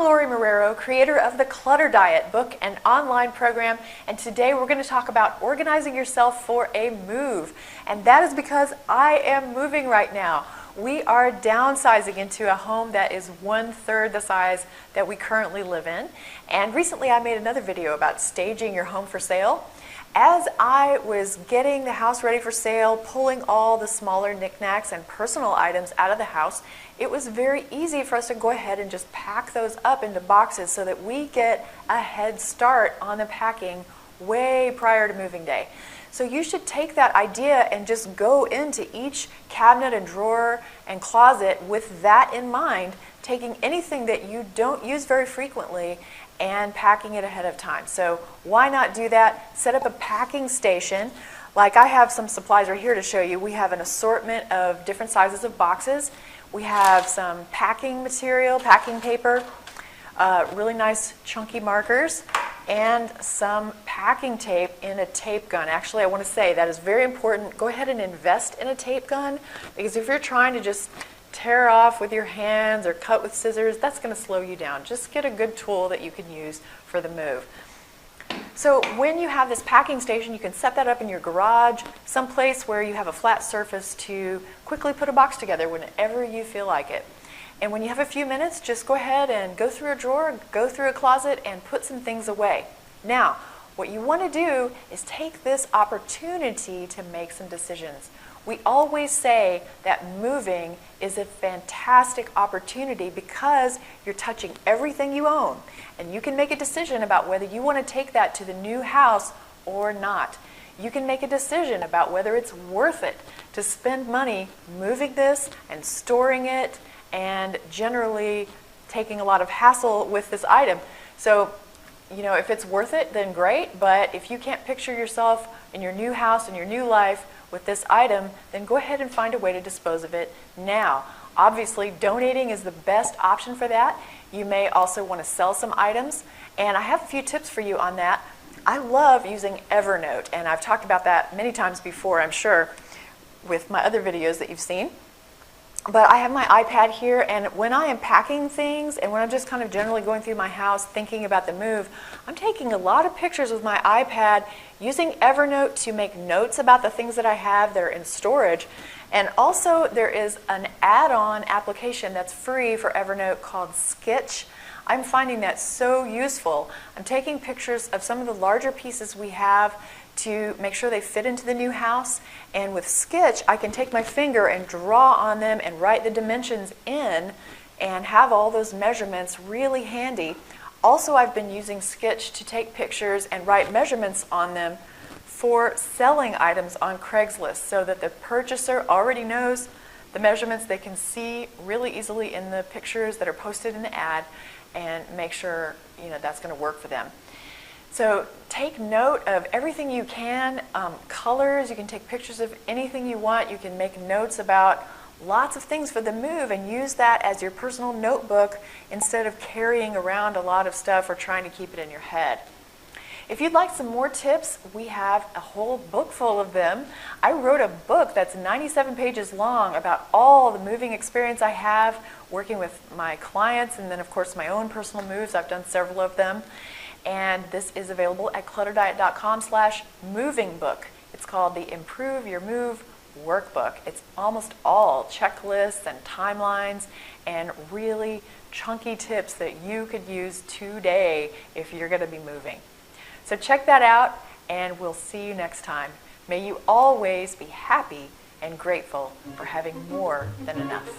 Lorie Marrero, creator of the Clutter Diet book and online program, and today we're going to talk about organizing yourself for a move. And that is because I am moving right now. We are downsizing into a home that is 1/3 the size that we currently live in. And recently I made another video about staging your home for sale. As I was getting the house ready for sale, pulling all the smaller knickknacks and personal items out of the house, it was very easy for us to go ahead and just pack those up into boxes so that we get a head start on the packing way prior to moving day. So you should take that idea and just go into each cabinet and drawer and closet with that in mind, taking anything that you don't use very frequently and packing it ahead of time. So why not do that? Set up a packing station. Like I have some supplies right here to show you. We have an assortment of different sizes of boxes. We have some packing material, packing paper, really nice chunky markers, and some packing tape in a tape gun. Actually, I want to say that is very important. Go ahead and invest in a tape gun, because if you're trying to just tear off with your hands or cut with scissors, that's going to slow you down. Just get a good tool that you can use for the move. So when you have this packing station, you can set that up in your garage, someplace where you have a flat surface to quickly put a box together whenever you feel like it. And when you have a few minutes, just go ahead and go through a drawer, go through a closet, and put some things away. Now, what you want to do is take this opportunity to make some decisions. We always say that moving is a fantastic opportunity because you're touching everything you own, and you can make a decision about whether you want to take that to the new house or not. You can make a decision about whether it's worth it to spend money moving this and storing it and generally taking a lot of hassle with this item. So, you know, if it's worth it, then great, but if you can't picture yourself in your new house and your new life with this item, then go ahead and find a way to dispose of it now. Obviously, donating is the best option for that. You may also want to sell some items, and I have a few tips for you on that. I love using Evernote, and I've talked about that many times before, I'm sure, with my other videos that you've seen. But I have my iPad here, and when I am packing things and when I'm just kind of generally going through my house thinking about the move, I'm taking a lot of pictures with my iPad, using Evernote to make notes about the things that I have that are in storage. And also there is an add-on application that's free for Evernote called Sketch. I'm finding that so useful. I'm taking pictures of some of the larger pieces we have to make sure they fit into the new house, and with Sketch I can take my finger and draw on them and write the dimensions in and have all those measurements really handy. Also, I've been using Sketch to take pictures and write measurements on them for selling items on Craigslist so that the purchaser already knows the measurements. They can see really easily in the pictures that are posted in the ad and make sure, you know, that's going to work for them. So take note of everything you can, colors, you can take pictures of anything you want, you can make notes about lots of things for the move and use that as your personal notebook instead of carrying around a lot of stuff or trying to keep it in your head. If you'd like some more tips, we have a whole book full of them. I wrote a book that's 97 pages long about all the moving experience I have working with my clients, and then of course my own personal moves. I've done several of them. And this is available at clutterdiet.com/moving book. It's called the Improve Your Move Workbook. It's almost all checklists and timelines and really chunky tips that you could use today if you're going to be moving. So check that out, and we'll see you next time. May you always be happy and grateful for having more than enough.